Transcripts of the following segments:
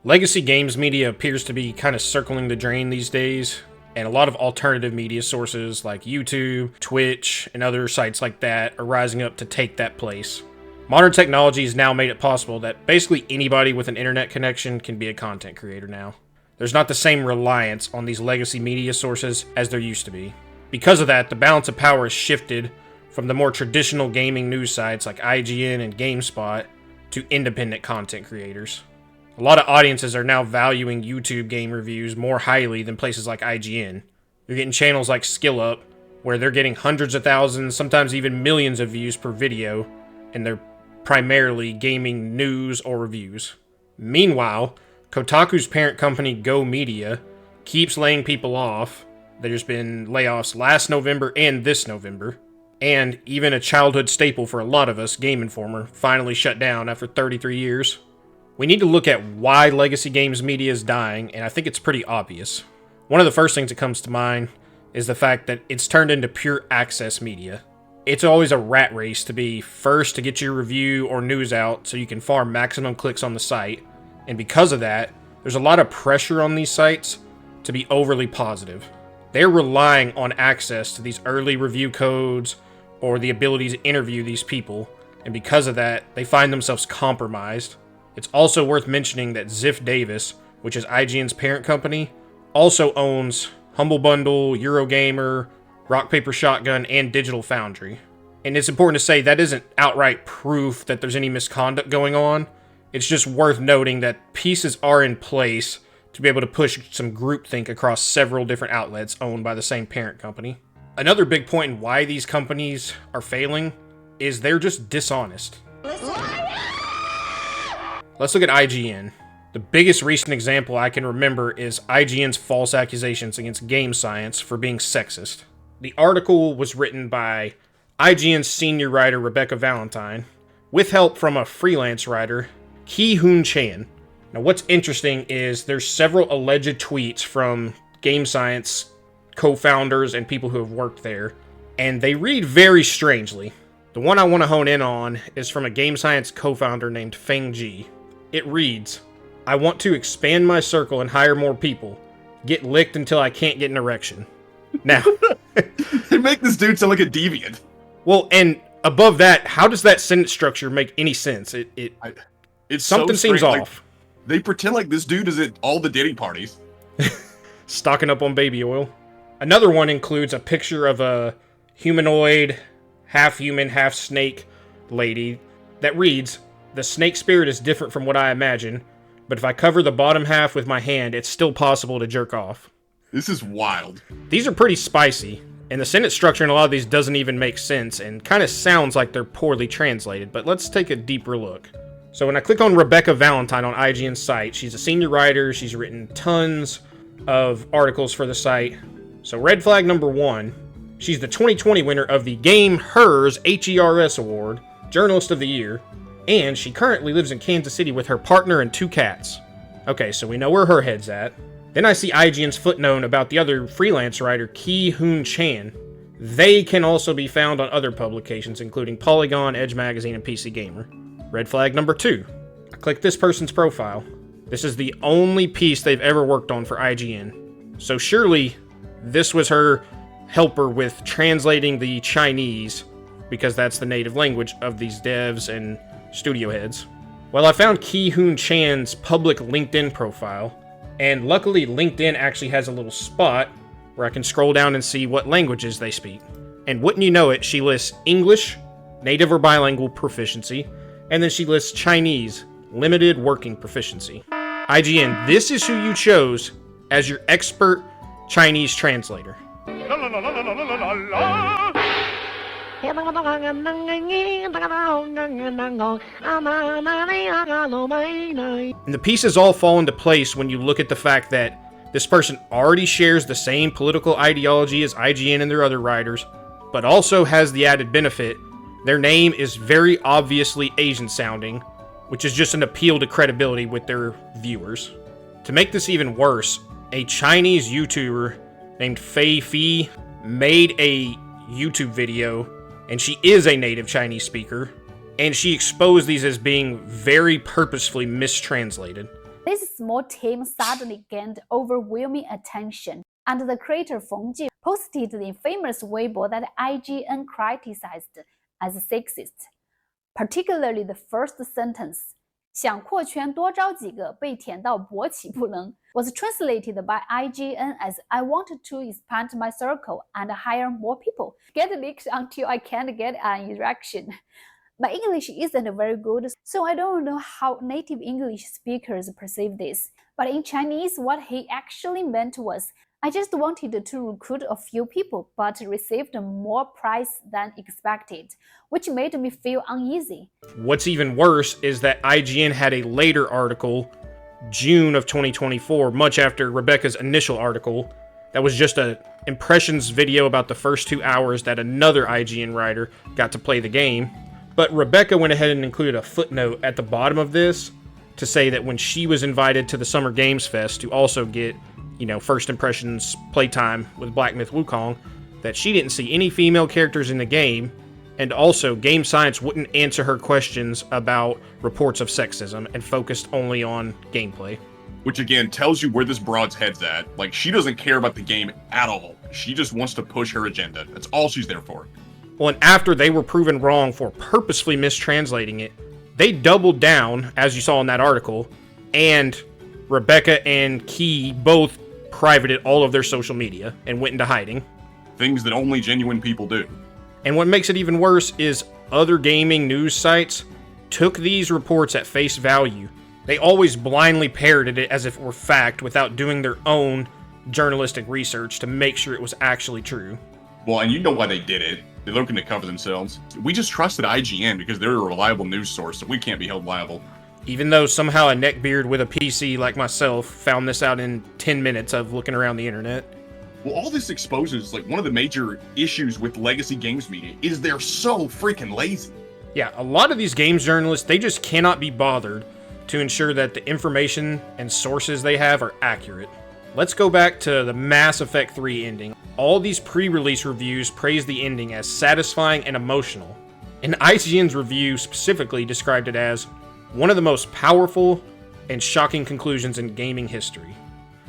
Legacy games media appears to be kind of circling the drain these days, and a lot of alternative media sources like YouTube, Twitch, and other sites like that are rising up to take that place. Modern technology has now made it possible that basically anybody with an internet connection can be a content creator now. There's not the same reliance on these legacy media sources as there used to be. Because of that, the balance of power has shifted from the more traditional gaming news sites like IGN and Gamespot to independent content creators. A lot of audiences are now valuing YouTube game reviews more highly than places like IGN. You're getting channels like SkillUp, where they're getting hundreds of thousands, sometimes even millions of views per video, and they're primarily gaming news or reviews. Meanwhile, Kotaku's parent company Go Media keeps laying people off. There's been layoffs last November and this November. And even a childhood staple for a lot of us, Game Informer, finally shut down after 33 years. We need to look at why legacy games media is dying, and I think it's pretty obvious. One of the first things that comes to mind is the fact that it's turned into pure access media. It's always a rat race to be first to get your review or news out so you can farm maximum clicks on the site, and because of that, there's a lot of pressure on these sites to be overly positive. They're relying on access to these early review codes or the ability to interview these people, and because of that, they find themselves compromised. It's also worth mentioning that Ziff Davis, which is IGN's parent company, also owns Humble Bundle, Eurogamer, Rock Paper Shotgun, and Digital Foundry. And it's important to say that isn't outright proof that there's any misconduct going on. It's just worth noting that pieces are in place to be able to push some groupthink across several different outlets owned by the same parent company. Another big point in why these companies are failing is they're just dishonest. Let's look at IGN. The biggest recent example I can remember is IGN's false accusations against Game Science for being sexist. The article was written by IGN's senior writer Rebecca Valentine, with help from a freelance writer, Ki-Hoon Chan. Now what's interesting is there's several alleged tweets from Game Science co-founders and people who have worked there, and they read very strangely. The one I want to hone in on is from a Game Science co-founder named Feng Ji. It reads, "I want to expand my circle and hire more people. Get licked until I can't get an erection." Now, they make this dude sound like a deviant. Well, and above that, how does that sentence structure make any sense? It's something so seems strange. off. They pretend like this dude is at all the dating parties. Stocking up on baby oil. Another one includes a picture of a humanoid, half-human, half-snake lady that reads, "The snake spirit is different from what I imagine, but if I cover the bottom half with my hand, it's still possible to jerk off." This is wild. These are pretty spicy, and the sentence structure in a lot of these doesn't even make sense and kind of sounds like they're poorly translated, but let's take a deeper look. So when I click on Rebecca Valentine on IGN's site, she's a senior writer, she's written tons of articles for the site. So red flag number one, she's the 2020 winner of the Game Hers HERS Award, Journalist of the Year, and she currently lives in Kansas City with her partner and 2 cats. Okay, so we know where her head's at. Then I see IGN's footnote about the other freelance writer, Ki-Hoon Chan. They can also be found on other publications, including Polygon, Edge Magazine, and PC Gamer. Red flag number 2. I click this person's profile. This is the only piece they've ever worked on for IGN. So surely this was her helper with translating the Chinese, because that's the native language of these devs and studio heads. Well, I found Ki-Hoon Chan's public LinkedIn profile, and luckily LinkedIn actually has a little spot where I can scroll down and see what languages they speak. And wouldn't you know it, she lists English, native or bilingual proficiency, and then she lists Chinese, limited working proficiency. IGN, this is who you chose as your expert Chinese translator. And the pieces all fall into place when you look at the fact that this person already shares the same political ideology as IGN and their other writers, but also has the added benefit their name is very obviously Asian sounding, which is just an appeal to credibility with their viewers. To make this even worse, a Chinese YouTuber named Fei Fi made a YouTube video, and she is a native Chinese speaker, and she exposed these as being very purposefully mistranslated. This small team suddenly gained overwhelming attention, and the creator Feng Jie posted the famous Weibo that IGN criticized as sexist, particularly the first sentence. 想扩圈多招几个，被舔到勃起不能 was translated by IGN as I wanted to expand my circle and hire more people. Get licked until I can't get an erection. My English isn't very good, so I don't know how native English speakers perceive this. But in Chinese, what he actually meant was, I just wanted to recruit a few people, but received more prize than expected, which made me feel uneasy. What's even worse is that IGN had a later article, June of 2024, much after Rebecca's initial article, that was just a impressions video about the first 2 hours that another IGN writer got to play the game. But Rebecca went ahead and included a footnote at the bottom of this to say that when she was invited to the Summer Games Fest to also get, first impressions playtime with Black Myth Wukong, that she didn't see any female characters in the game, and also Game Science wouldn't answer her questions about reports of sexism and focused only on gameplay. Which again tells you where this broad's head's at. Like, she doesn't care about the game at all. She just wants to push her agenda. That's all she's there for. Well, and after they were proven wrong for purposefully mistranslating it, they doubled down, as you saw in that article, and Rebecca and Key both privated all of their social media and went into hiding. Things that only genuine people do. And what makes it even worse is other gaming news sites took these reports at face value. They always blindly parroted it as if it were fact without doing their own journalistic research to make sure it was actually true. Well, and you know why they did it. They're looking to cover themselves. We just trusted IGN because they're a reliable news source, so we can't be held liable. Even though somehow a neckbeard with a PC like myself found this out in 10 minutes of looking around the internet. Well, all this exposes, like, one of the major issues with legacy games media is they're so freaking lazy. Yeah, a lot of these games journalists, they just cannot be bothered to ensure that the information and sources they have are accurate. Let's go back to the Mass Effect 3 ending. All these pre-release reviews praise the ending as satisfying and emotional, and IGN's review specifically described it as one of the most powerful and shocking conclusions in gaming history.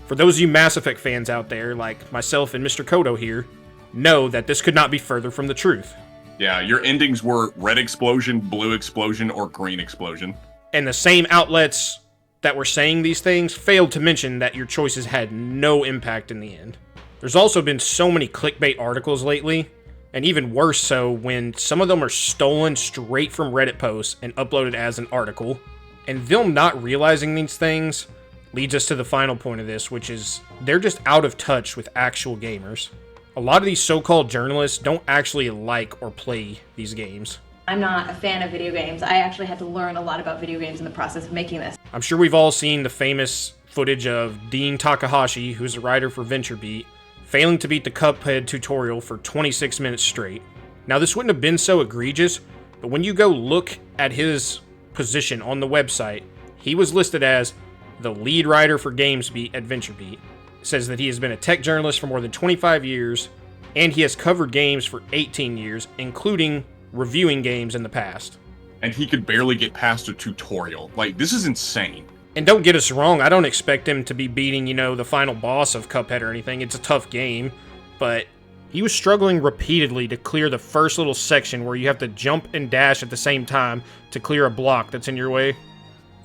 For those of you Mass Effect fans out there, like myself and Mr. Kodo here, know that this could not be further from the truth. Yeah, your endings were red explosion, blue explosion, or green explosion. And the same outlets that were saying these things failed to mention that your choices had no impact in the end. There's also been so many clickbait articles lately, and even worse so when some of them are stolen straight from Reddit posts and uploaded as an article. And them not realizing these things leads us to the final point of this, which is they're just out of touch with actual gamers. A lot of these so-called journalists don't actually like or play these games. I'm not a fan of video games. I actually had to learn a lot about video games in the process of making this. I'm sure we've all seen the famous footage of Dean Takahashi, who's a writer for VentureBeat, failing to beat the Cuphead tutorial for 26 minutes straight. Now, this wouldn't have been so egregious, but when you go look at his position on the website, he was listed as the lead writer for Gamesbeat at VentureBeat. It says that he has been a tech journalist for more than 25 years, and he has covered games for 18 years, including reviewing games in the past. And he could barely get past a tutorial. Like, this is insane. And don't get us wrong, I don't expect him to be beating, the final boss of Cuphead or anything. It's a tough game, but he was struggling repeatedly to clear the first little section where you have to jump and dash at the same time to clear a block that's in your way.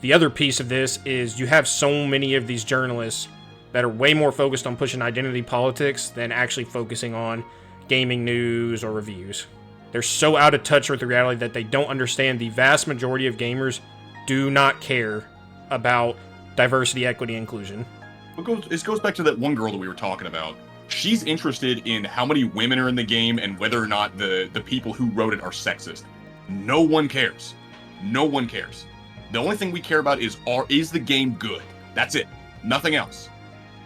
The other piece of this is you have so many of these journalists that are way more focused on pushing identity politics than actually focusing on gaming news or reviews. They're so out of touch with the reality that they don't understand the vast majority of gamers do not care about diversity, equity, inclusion. It goes back to that one girl that we were talking about. She's interested in how many women are in the game and whether or not the people who wrote it are sexist. No one cares. No one cares. The only thing we care about is the game good? That's it. Nothing else.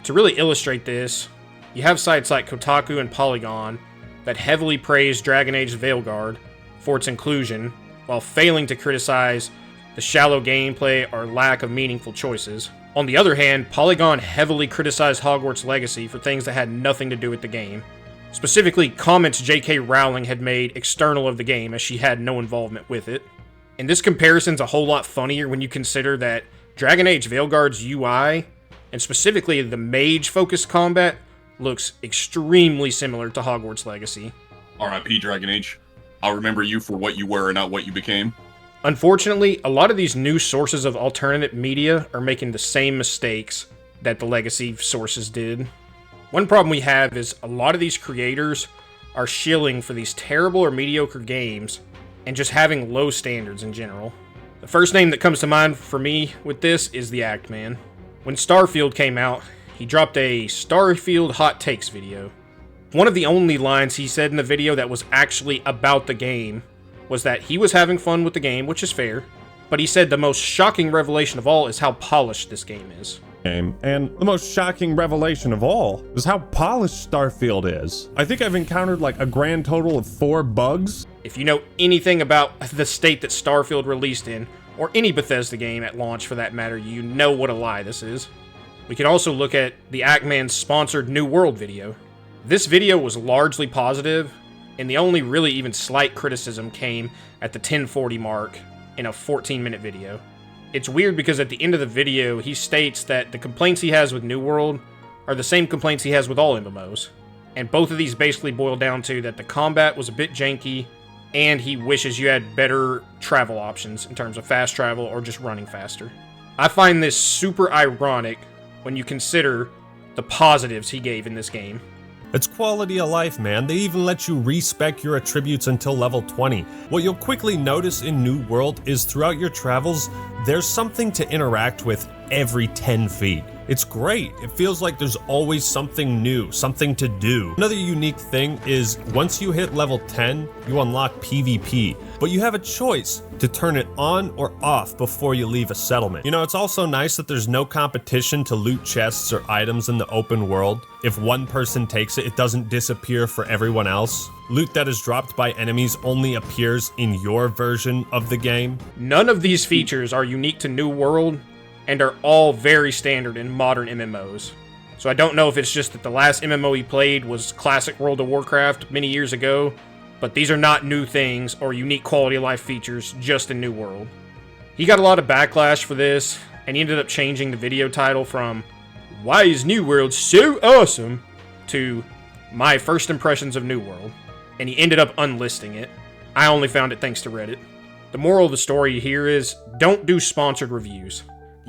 To really illustrate this, you have sites like Kotaku and Polygon that heavily praise Dragon Age Veilguard for its inclusion, while failing to criticize the shallow gameplay or lack of meaningful choices. On the other hand, Polygon heavily criticized Hogwarts Legacy for things that had nothing to do with the game. Specifically, comments J.K. Rowling had made external of the game, as she had no involvement with it. And this comparison's a whole lot funnier when you consider that Dragon Age Veilguard's UI, and specifically the mage-focused combat, looks extremely similar to Hogwarts Legacy. R.I.P. Dragon Age. I'll remember you for what you were and not what you became. Unfortunately, a lot of these new sources of alternate media are making the same mistakes that the Legacy sources did. One problem we have is a lot of these creators are shilling for these terrible or mediocre games and just having low standards in general. The first name that comes to mind for me with this is the Act Man. When Starfield came out, he dropped a Starfield Hot Takes video. One of the only lines he said in the video that was actually about the game was that he was having fun with the game, which is fair, but he said the most shocking revelation of all is how polished this game is. And the most shocking revelation of all is how polished Starfield is. I think I've encountered like a grand total of 4 bugs. If you know anything about the state that Starfield released in, or any Bethesda game at launch for that matter, you know what a lie this is. We can also look at the Ackman's sponsored New World video. This video was largely positive, and the only really even slight criticism came at the 1040 mark in a 14-minute video. It's weird because at the end of the video, he states that the complaints he has with New World are the same complaints he has with all MMOs. And both of these basically boil down to that the combat was a bit janky, and he wishes you had better travel options in terms of fast travel or just running faster. I find this super ironic when you consider the positives he gave in this game. It's quality of life, man. They even let you respec your attributes until level 20. What you'll quickly notice in New World is throughout your travels, there's something to interact with every 10 feet. It's great. It feels like there's always something new, something to do. Another unique thing is once you hit level 10, you unlock PvP, but you have a choice to turn it on or off before you leave a settlement. You know, it's also nice that there's no competition to loot chests or items in the open world. If one person takes it, it doesn't disappear for everyone else. Loot that is dropped by enemies only appears in your version of the game. None of these features are unique to New World, and are all very standard in modern MMOs. So I don't know if it's just that the last MMO he played was classic World of Warcraft many years ago, but these are not new things or unique quality of life features just in New World. He got a lot of backlash for this, and he ended up changing the video title from "Why is New World so awesome?" to "My First Impressions of New World," and he ended up unlisting it. I only found it thanks to Reddit. The moral of the story here is, don't do sponsored reviews.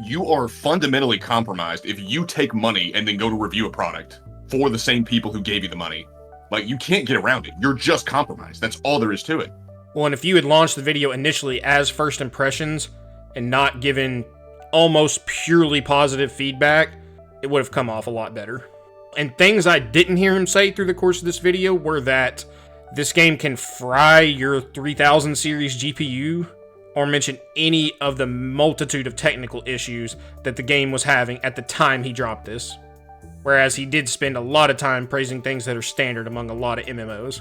You are fundamentally compromised if you take money and then go to review a product for the same people who gave you the money. Like, you can't get around it. You're just compromised. That's all there is to it. Well, and if you had launched the video initially as first impressions and not given almost purely positive feedback, it would have come off a lot better. And things I didn't hear him say through the course of this video were that this game can fry your 3000 series GPU, or mention any of the multitude of technical issues that the game was having at the time he dropped this. Whereas he did spend a lot of time praising things that are standard among a lot of MMOs.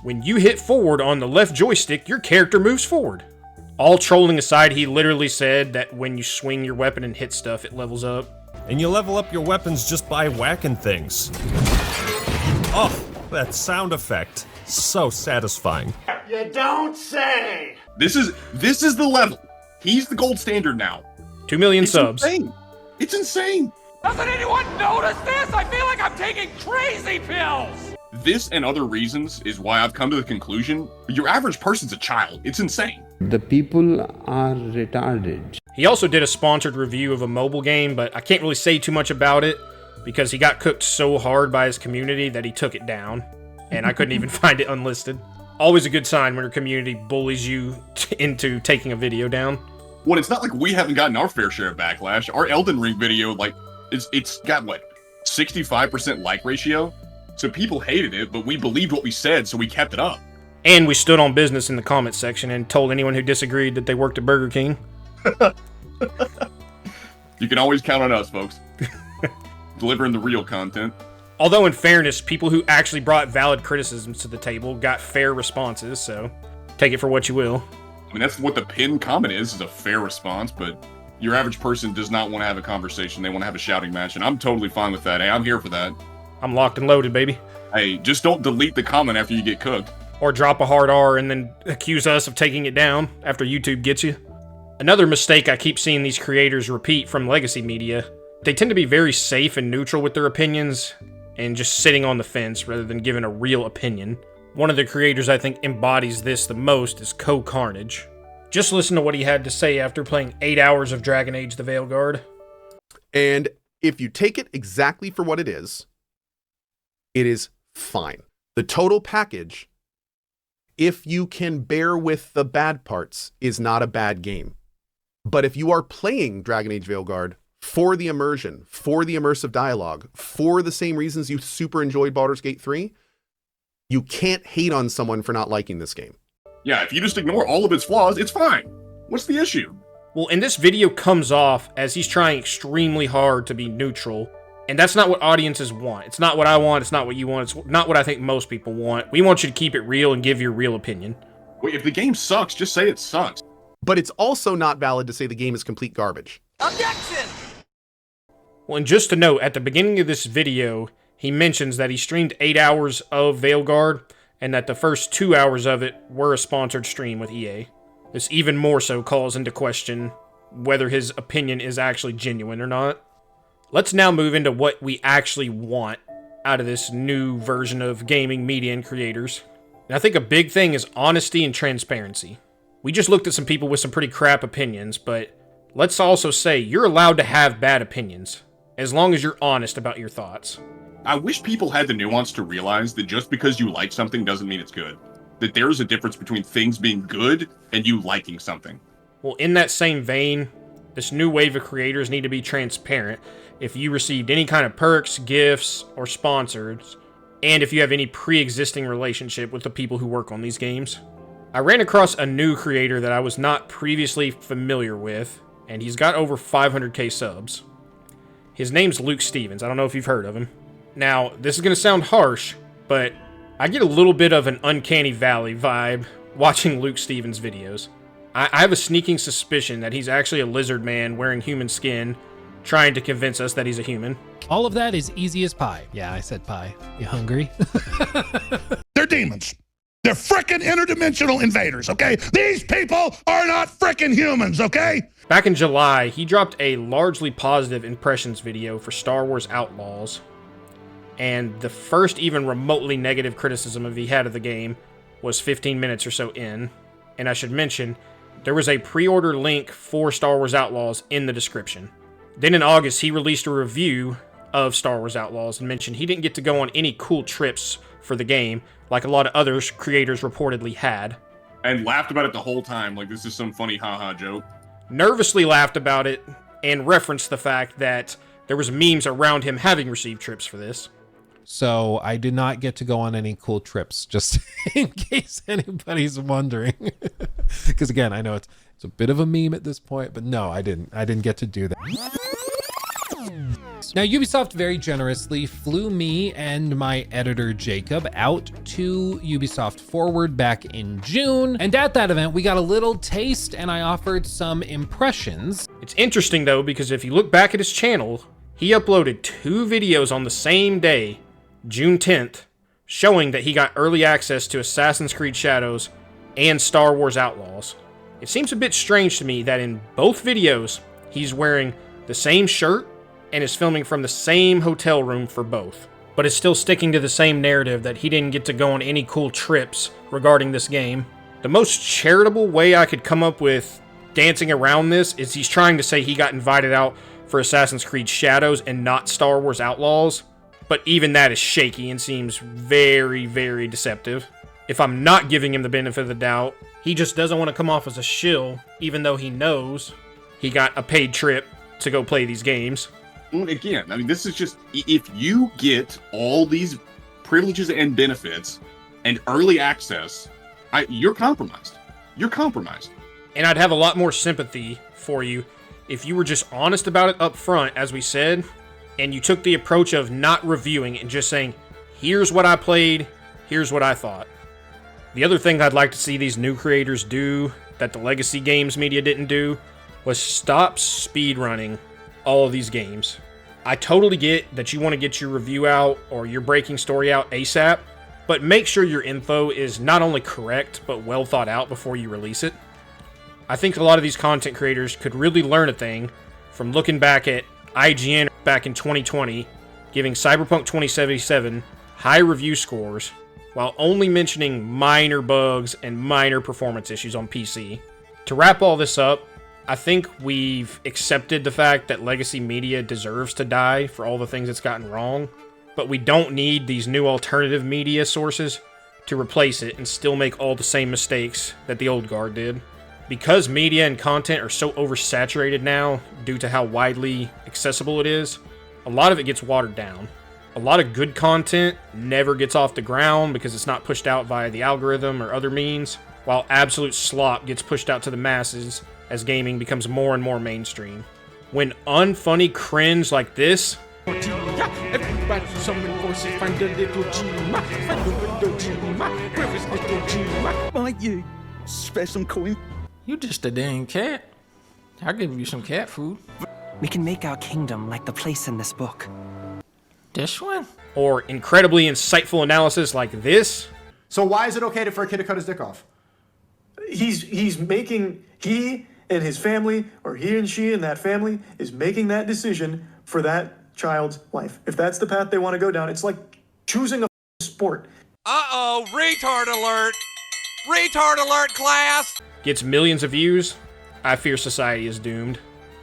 When you hit forward on the left joystick, your character moves forward. All trolling aside, he literally said that when you swing your weapon and hit stuff, it levels up. And you level up your weapons just by whacking things. Oh, that sound effect. So satisfying. You don't say! This is the level. He's the gold standard now. 2 million It's subs. insane. It's insane. Doesn't anyone notice this? I feel like I'm taking crazy pills! This and other reasons is why I've come to the conclusion, your average person's a child. It's insane. The people are retarded. He also did a sponsored review of a mobile game, but I can't really say too much about it because he got cooked so hard by his community that he took it down, and I couldn't even find it unlisted. Always a good sign when your community bullies you into taking a video down. Well, it's not like we haven't gotten our fair share of backlash. Our Elden Ring video, like, it's got, what, 65% like ratio? So people hated it, but we believed what we said, so we kept it up. And we stood on business in the comments section and told anyone who disagreed that they worked at Burger King. You can always count on us, folks. Delivering the real content. Although, in fairness, people who actually brought valid criticisms to the table got fair responses, so take it for what you will. I mean, that's what the pinned comment is a fair response, but your average person does not want to have a conversation. They want to have a shouting match, and I'm totally fine with that. Hey, I'm here for that. I'm locked and loaded, baby. Hey, just don't delete the comment after you get cooked. Or drop a hard R and then accuse us of taking it down after YouTube gets you. Another mistake I keep seeing these creators repeat from legacy media, they tend to be very safe and neutral with their opinions, and just sitting on the fence rather than giving a real opinion. One of the creators I think embodies this the most is CohhCarnage. Just listen to what he had to say after playing 8 hours of Dragon Age the Veilguard. And if you take it exactly for what it is fine. The total package, if you can bear with the bad parts, is not a bad game. But if you are playing Dragon Age Veilguard for the immersion, for the immersive dialogue, for the same reasons you super enjoyed Baldur's Gate 3, you can't hate on someone for not liking this game. Yeah, if you just ignore all of its flaws, it's fine. What's the issue? Well, and this video comes off as he's trying extremely hard to be neutral, and that's not what audiences want. It's not what I want, it's not what you want, it's not what I think most people want. We want you to keep it real and give your real opinion. Wait, if the game sucks, just say it sucks. But it's also not valid to say the game is complete garbage. Objection! Well, and just to note, at the beginning of this video, he mentions that he streamed 8 hours of Veilguard, and that the first 2 hours of it were a sponsored stream with EA. This even more so calls into question whether his opinion is actually genuine or not. Let's now move into what we actually want out of this new version of gaming media and creators. And I think a big thing is honesty and transparency. We just looked at some people with some pretty crap opinions, but let's also say you're allowed to have bad opinions, as long as you're honest about your thoughts. I wish people had the nuance to realize that just because you like something doesn't mean it's good. That there's a difference between things being good and you liking something. Well, in that same vein, this new wave of creators need to be transparent if you received any kind of perks, gifts, or sponsors, and if you have any pre-existing relationship with the people who work on these games. I ran across a new creator that I was not previously familiar with, and he's got over 500k subs. His name's Luke Stevens. I don't know if you've heard of him. Now, this is going to sound harsh, but I get a little bit of an Uncanny Valley vibe watching Luke Stevens' videos. I have a sneaking suspicion that he's actually a lizard man wearing human skin, trying to convince us that he's a human. All of that is easy as pie. Yeah, I said pie. You hungry? They're demons. They're frickin' interdimensional invaders, okay? These people are not frickin' humans, okay? Back in July, he dropped a largely positive impressions video for Star Wars Outlaws, and the first even remotely negative criticism he had of the game was 15 minutes or so in. And I should mention, there was a pre-order link for Star Wars Outlaws in the description. Then in August, he released a review of Star Wars Outlaws and mentioned he didn't get to go on any cool trips for the game, like a lot of other creators reportedly had. And laughed about it the whole time, like this is some funny haha joke. Nervously laughed about it, and referenced the fact that there was memes around him having received trips for this. So I did not get to go on any cool trips, just in case anybody's wondering. Because again, I know it's a bit of a meme at this point, but no, I didn't get to do that. Now, Ubisoft very generously flew me and my editor Jacob out to Ubisoft Forward back in June. And at that event, we got a little taste and I offered some impressions. It's interesting though, because if you look back at his channel, he uploaded 2 videos on the same day, June 10th, showing that he got early access to Assassin's Creed Shadows and Star Wars Outlaws. It seems a bit strange to me that in both videos, he's wearing the same shirt and is filming from the same hotel room for both, but is still sticking to the same narrative that he didn't get to go on any cool trips regarding this game. The most charitable way I could come up with dancing around this is he's trying to say he got invited out for Assassin's Creed Shadows and not Star Wars Outlaws, but even that is shaky and seems very, very deceptive. If I'm not giving him the benefit of the doubt, he just doesn't want to come off as a shill, even though he knows he got a paid trip to go play these games. Again, I mean, this is just, if you get all these privileges and benefits and early access, you're compromised. You're compromised. And I'd have a lot more sympathy for you if you were just honest about it up front, as we said, and you took the approach of not reviewing and just saying, here's what I played, here's what I thought. The other thing I'd like to see these new creators do that the legacy games media didn't do was stop speedrunning all of these games. I totally get that you want to get your review out or your breaking story out ASAP, but make sure your info is not only correct, but well thought out before you release it. I think a lot of these content creators could really learn a thing from looking back at IGN back in 2020, giving Cyberpunk 2077 high review scores, while only mentioning minor bugs and minor performance issues on PC. To wrap all this up, I think we've accepted the fact that legacy media deserves to die for all the things it's gotten wrong, but we don't need these new alternative media sources to replace it and still make all the same mistakes that the old guard did. Because media and content are so oversaturated now due to how widely accessible it is, a lot of it gets watered down. A lot of good content never gets off the ground because it's not pushed out via the algorithm or other means, while absolute slop gets pushed out to the masses as gaming becomes more and more mainstream. When unfunny cringe like this, Everybody summon forces, find a little Gma, find a little Gma, where is little Gma? Might you spare some coin? You just a dang cat. I'll give you some cat food. We can make our kingdom like the place in this book. This one? or incredibly insightful analysis like this. So why is it okay for a kid to cut his dick off? He's making, he and his family, or he and she and that family, is making that decision for that child's life. If that's the path they want to go down, it's like choosing a sport. Uh-oh, retard alert! Retard alert, class! Gets millions of views. I fear society is doomed.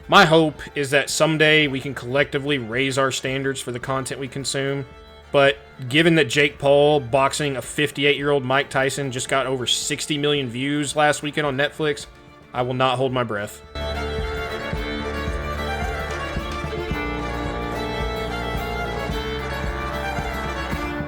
My hope is that someday we can collectively raise our standards for the content we consume. But given that Jake Paul boxing a 58-year-old Mike Tyson just got over 60 million views last weekend on Netflix, I will not hold my breath.